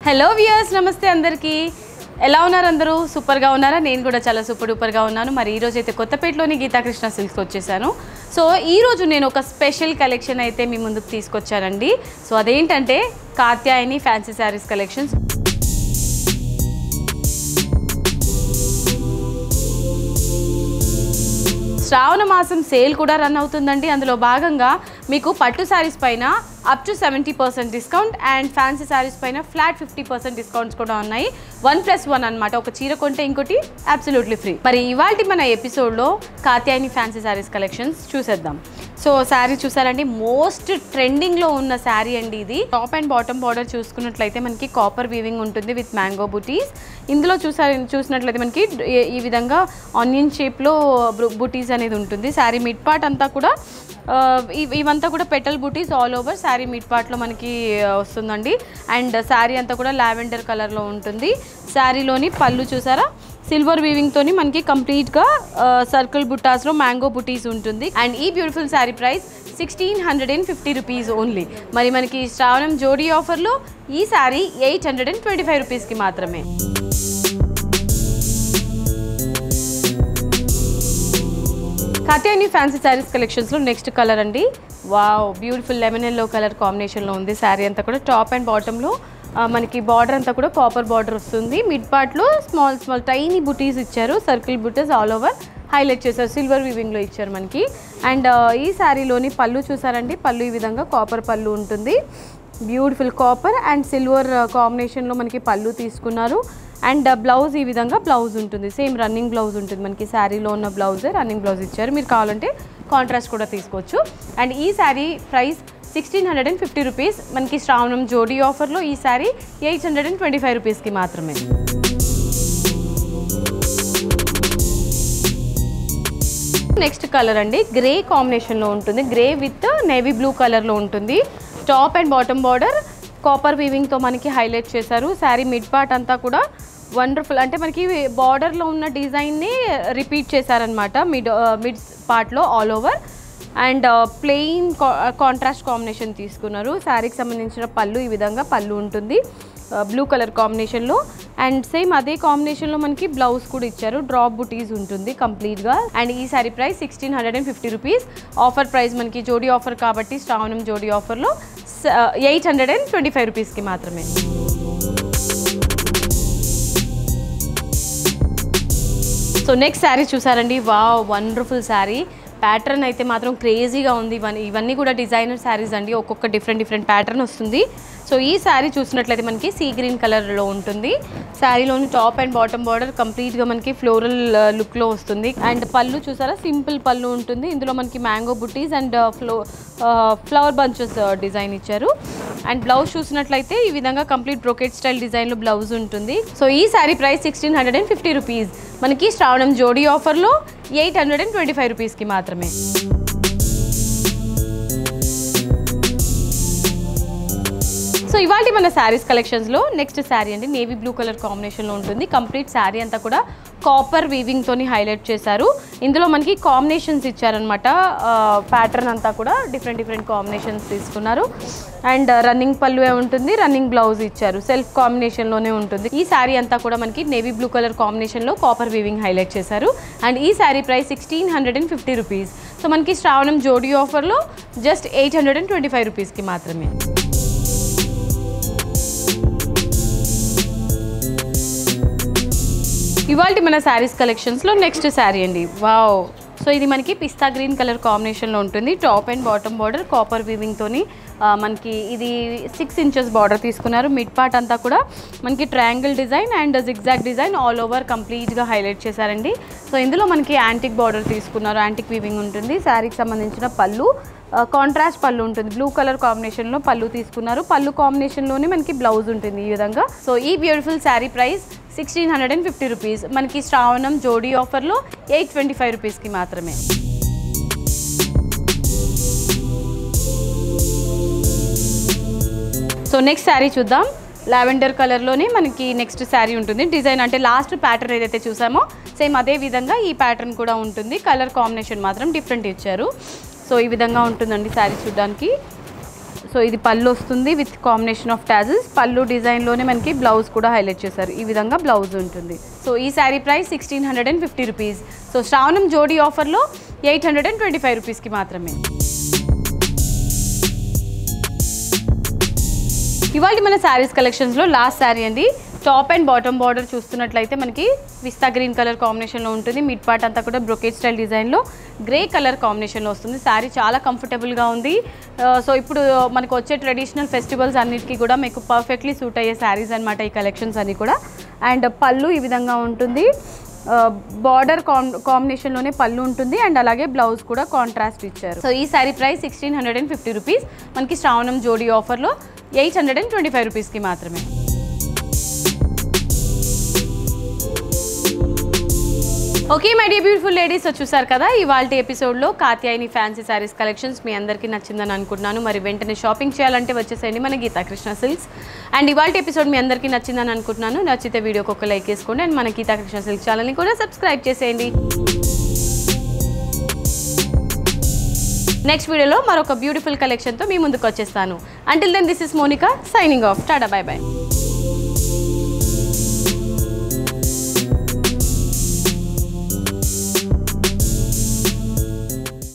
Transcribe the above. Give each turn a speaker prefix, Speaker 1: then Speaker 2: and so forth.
Speaker 1: Hello viewers, నమస్తే అందరికీ. ఎలా ఉన్నారు అందరూ? సూపర్గా ఉన్నారా? నేను కూడా చాలా సూపర్ డూపర్గా ఉన్నాను. మరి ఈరోజు అయితే కొత్తపేటలోని గీతాకృష్ణ సిల్క్స్ వచ్చేసాను. సో ఈరోజు నేను ఒక స్పెషల్ కలెక్షన్ అయితే మీ ముందుకు తీసుకొచ్చానండి. సో అదేంటంటే కాత్యాయని ఫ్యాన్సీ శారీస్ కలెక్షన్స్. శ్రావణ మాసం సేల్ కూడా రన్ అవుతుందండి. అందులో భాగంగా మీకు పట్టు శారీస్ పైన up to 70% discount and fancy saris పైన ఫ్లాట్ 50% డిస్కౌంట్స్ కూడా ఉన్నాయి. 1+1 అనమాట. ఒక చీర కొంటే ఇంకోటి అబ్సల్యూట్లీ ఫ్రీ. మరి ఇవాళ మన ఎపిసోడ్లో కాత్యాయని ఫ్యాన్సీ శారీస్ కలెక్షన్స్ చూసేద్దాం. సో శారీ చూసారండి, మోస్ట్ ట్రెండింగ్లో ఉన్న శారీ అండి ఇది. టాప్ అండ్ బాటమ్ బార్డర్ చూసుకున్నట్లయితే మనకి కాపర్ వీవింగ్ ఉంటుంది విత్ మ్యాంగో బుటీస్. ఇందులో చూసినట్లయితే మనకి ఈ విధంగా ఆనియన్ షేప్లో బుటీస్ అనేది ఉంటుంది. శారీ మిడ్ పార్ట్ అంతా కూడా ఇవంతా కూడా పెటల్ బుటీస్ ఆల్ ఓవర్ శారీ మిడ్ పార్ట్లో మనకి వస్తుందండి. అండ్ శారీ అంతా కూడా లావెండర్ కలర్లో ఉంటుంది. శారీలోని పళ్ళు చూసారా, సిల్వర్ వీవింగ్ తోని మనకి కంప్లీట్ గా సర్కిల్ బుట్టాస్ లో మ్యాంగో బుటీస్ ఉంటుంది. అండ్ ఈ beautiful sari price 1650 rupees only. మరి మనకి శ్రావణం జోడీ ఆఫర్ లో ఈ శారీ 825 రూపీస్ కి మాత్రమే. కాత్యాయని ఫ్యాన్సీ శారీస్ కలెక్షన్స్ లో నెక్స్ట్ కలర్ అండి. Wow, beautiful lemon yellow colour combination లో ఉంది. శారీ అంతా కూడా టాప్ అండ్ బాటమ్ లో మనకి బార్డర్ అంతా కూడా కాపర్ బార్డర్ వస్తుంది. మిడ్ పార్ట్లో స్మాల్ టైనీ బుటీస్ ఇచ్చారు. సర్కిల్ బుటీస్ ఆల్ ఓవర్ హైలైట్ చేశారు. సిల్వర్ వీవింగ్లో ఇచ్చారు మనకి. అండ్ ఈ శారీలోని పళ్ళు చూసారండి, పళ్ళు ఈ విధంగా కాపర్ పళ్ళు ఉంటుంది. బ్యూటిఫుల్ కాపర్ అండ్ సిల్వర్ కాంబినేషన్లో మనకి పళ్ళు తీసుకున్నారు. అండ్ బ్లౌజ్ ఈ విధంగా బ్లౌజ్ ఉంటుంది. సేమ్ రన్నింగ్ బ్లౌజ్ ఉంటుంది మనకి. శారీలో ఉన్న బ్లౌజే రన్నింగ్ బ్లౌజ్ ఇచ్చారు. మీరు కావాలంటే కాంట్రాస్ట్ కూడా తీసుకోవచ్చు. అండ్ ఈ శారీ ప్రైస్ 1650 రూపీస్. మనకి శ్రావణం జోడీ ఆఫర్లో ఈ శారీ 825 రూపీస్కి మాత్రమే. నెక్స్ట్ కలర్ అండి, గ్రే కాంబినేషన్లో ఉంటుంది. గ్రే విత్ నేవీ బ్లూ కలర్లో ఉంటుంది. Top and bottom border copper వీవింగ్తో మనకి హైలైట్ చేశారు. శారీ మిడ్ పార్ట్ అంతా కూడా వండర్ఫుల్, అంటే మనకి బార్డర్లో ఉన్న డిజైన్ని రిపీట్ చేశారనమాట మిడ్ పార్ట్లో all over. And plain contrast combination తీసుకున్నారు. శారీకి సంబంధించిన పళ్ళు ఈ విధంగా పళ్ళు ఉంటుంది బ్లూ కలర్ కాంబినేషన్లో. అండ్ సేమ్ అదే కాంబినేషన్లో మనకి బ్లౌజ్ కూడా ఇచ్చారు. డ్రాప్ బుటీస్ ఉంటుంది కంప్లీట్గా. అండ్ ఈ sari price 1650 rupees. Offer price మనకి జోడీ ఆఫర్ కాబట్టి శ్రావణం జోడీ ఆఫర్లో 825 రూపీస్కి మాత్రమే. సో నెక్స్ట్ శారీ చూసారండి, వావ్, వండర్ఫుల్ శారీ. ప్యాటర్న్ అయితే మాత్రం క్రేజీగా ఉంది. ఇవన్నీ కూడా డిజైనర్ శారీస్ అండి. ఒక్కొక్క డిఫరెంట్ ప్యాటర్న్ వస్తుంది. సో ఈ శారీ చూసినట్లయితే మనకి సీ గ్రీన్ కలర్లో ఉంటుంది. శారీలోని టాప్ అండ్ బాటమ్ బార్డర్ కంప్లీట్గా మనకి ఫ్లోరల్ లుక్లో వస్తుంది. అండ్ పళ్ళు చూసారా, సింపుల్ పళ్ళు ఉంటుంది. ఇందులో మనకి mango buttis and flower bunches design ఇచ్చారు. అండ్ బ్లౌజ్ చూసినట్లయితే ఈ విధంగా కంప్లీట్ బ్రోకెట్ స్టైల్ డిజైన్లో బ్లౌజ్ ఉంటుంది. సో ఈ శారీ ప్రైస్ 1650 రూపీస్. మనకి శ్రావణం జోడీ ఆఫర్లో 825 రూపీస్కి మాత్రమే. సో ఇవాళ మన శారీస్ కలెక్షన్స్లో నెక్స్ట్ శారీ అండి, నేవీ బ్లూ కలర్ కాంబినేషన్లో ఉంటుంది. కంప్లీట్ శారీ అంతా కూడా కాపర్ వీవింగ్తోని హైలైట్ చేశారు. ఇందులో మనకి కాంబినేషన్స్ ఇచ్చారనమాట. ప్యాటర్న్ అంతా కూడా డిఫరెంట్ కాంబినేషన్స్ తీసుకున్నారు. అండ్ రన్నింగ్ పళ్ళువే ఉంటుంది, రన్నింగ్ బ్లౌజ్ ఇచ్చారు. సెల్ఫ్ కాంబినేషన్లోనే ఉంటుంది. ఈ శారీ అంతా కూడా మనకి నేవీ బ్లూ కలర్ కాంబినేషన్లో కాపర్ వీవింగ్ హైలైట్ చేశారు. అండ్ ఈ శారీ ప్రైస్ 1650 రూపీస్. సో మనకి శ్రావణం జోడీ ఆఫర్లో జస్ట్ 825 రూపీస్కి మాత్రమే. ఇవాళ మన శారీస్ కలెక్షన్స్లో నెక్స్ట్ శారీ అండి, వావ్. సో ఇది మనకి పిస్తా గ్రీన్ కలర్ కాంబినేషన్లో ఉంటుంది. Top and bottom border copper వీవింగ్తోని మనకి ఇది 6 ఇంచెస్ బార్డర్ తీసుకున్నారు. మిడ్ పార్ట్ అంతా కూడా మనకి triangle design and zigzag design all over కంప్లీట్గా హైలైట్ చేశారండి. సో ఇందులో మనకి యాంటిక్ బార్డర్ తీసుకున్నారు. యాంటిక్ వీవింగ్ ఉంటుంది. శారీకి సంబంధించిన పళ్ళు కాంట్రాస్ట్ పళ్ళు ఉంటుంది. బ్లూ కలర్ కాంబినేషన్లో పళ్ళు తీసుకున్నారు. పళ్ళు కాంబినేషన్లోనే మనకి బ్లౌజ్ ఉంటుంది ఈ విధంగా. సో ఈ బ్యూటిఫుల్ శారీ ప్రైస్ 1650 రూపీస్. మనకి శ్రావణం జోడీ ఆఫర్లో 825 రూపీస్కి మాత్రమే. సో నెక్స్ట్ శారీ చూద్దాం. లావెండర్ కలర్లోనే మనకి నెక్స్ట్ శారీ ఉంటుంది. డిజైన్ అంటే లాస్ట్ ప్యాటర్న్ ఏదైతే చూసామో సేమ్ అదే విధంగా ఈ ప్యాటర్న్ కూడా ఉంటుంది. కలర్ కాంబినేషన్ మాత్రం డిఫరెంట్ ఇచ్చారు. సో ఈ విధంగా ఉంటుందండి శారీ చూడడానికి. సో సో ఇది పళ్ళు వస్తుంది విత్ కాంబినేషన్ ఆఫ్ టాజిల్స్. పళ్ళు డిజైన్లోనే మనకి బ్లౌజ్ కూడా హైలైట్ చేశారు. ఈ విధంగా బ్లౌజ్ ఉంటుంది. సో ఈ శారీ ప్రైస్ 1650 రూపీస్. సో శ్రావణం జోడీ ఆఫర్లో 825 రూపీస్కి మాత్రమే. ఇవాళ మన శారీస్ కలెక్షన్స్లో లాస్ట్ శారీ అండి. టాప్ అండ్ బాటమ్ బార్డర్ చూస్తున్నట్లయితే మనకి విస్తా గ్రీన్ కలర్ కాంబినేషన్లో ఉంటుంది. మిడ్ పార్ట్ అంతా కూడా బ్రొకేట్ స్టైల్ డిజైన్లో గ్రే కలర్ కాంబినేషన్లో వస్తుంది. శారీ చాలా కంఫర్టబుల్గా ఉంది. సో ఇప్పుడు మనకు వచ్చే ట్రెడిషనల్ ఫెస్టివల్స్ అన్నిటికీ కూడా మీకు పర్ఫెక్ట్లీ సూట్ అయ్యే శారీస్ అనమాట ఈ కలెక్షన్స్ అన్నీ కూడా. అండ్ పళ్ళు ఈ విధంగా ఉంటుంది. బార్డర్ కాంబినేషన్లోనే పళ్ళు ఉంటుంది అండ్ అలాగే బ్లౌజ్ కూడా కాంట్రాస్ట్ ఇచ్చారు. సో ఈ శారీ ప్రైస్ 1650 రూపీస్. మనకి శ్రావణం జోడీ ఆఫర్లో 825 రూపీస్కి మాత్రమే. Okay my dear beautiful ladies, చూసారు కదా ఇవాళ ఎపిసోడ్లో కాత్యాయని ఫ్యాన్సీ శారీస్ కలెక్షన్స్ మీ అందరికీ నచ్చిందని అనుకుంటున్నాను. మరి వెంటనే షాపింగ్ చేయాలంటే వచ్చేసేయండి మన గీతాకృష్ణ సిల్క్స్. అండ్ ఇవాళ ఎపిసోడ్ మీ అందరికీ నచ్చిందని అనుకుంటున్నాను. నచ్చితే వీడియోకి ఒక లైక్ వేసుకోండి అండ్ మన గీతాకృష్ణ సిల్క్స్ ఛానల్ని కూడా సబ్స్క్రైబ్ చేసేయండి. నెక్స్ట్ వీడియోలో మరొక బ్యూటిఫుల్ కలెక్షన్తో మీ ముందుకు వచ్చేస్తాను. Until then this is Monica signing off. Tata bye by.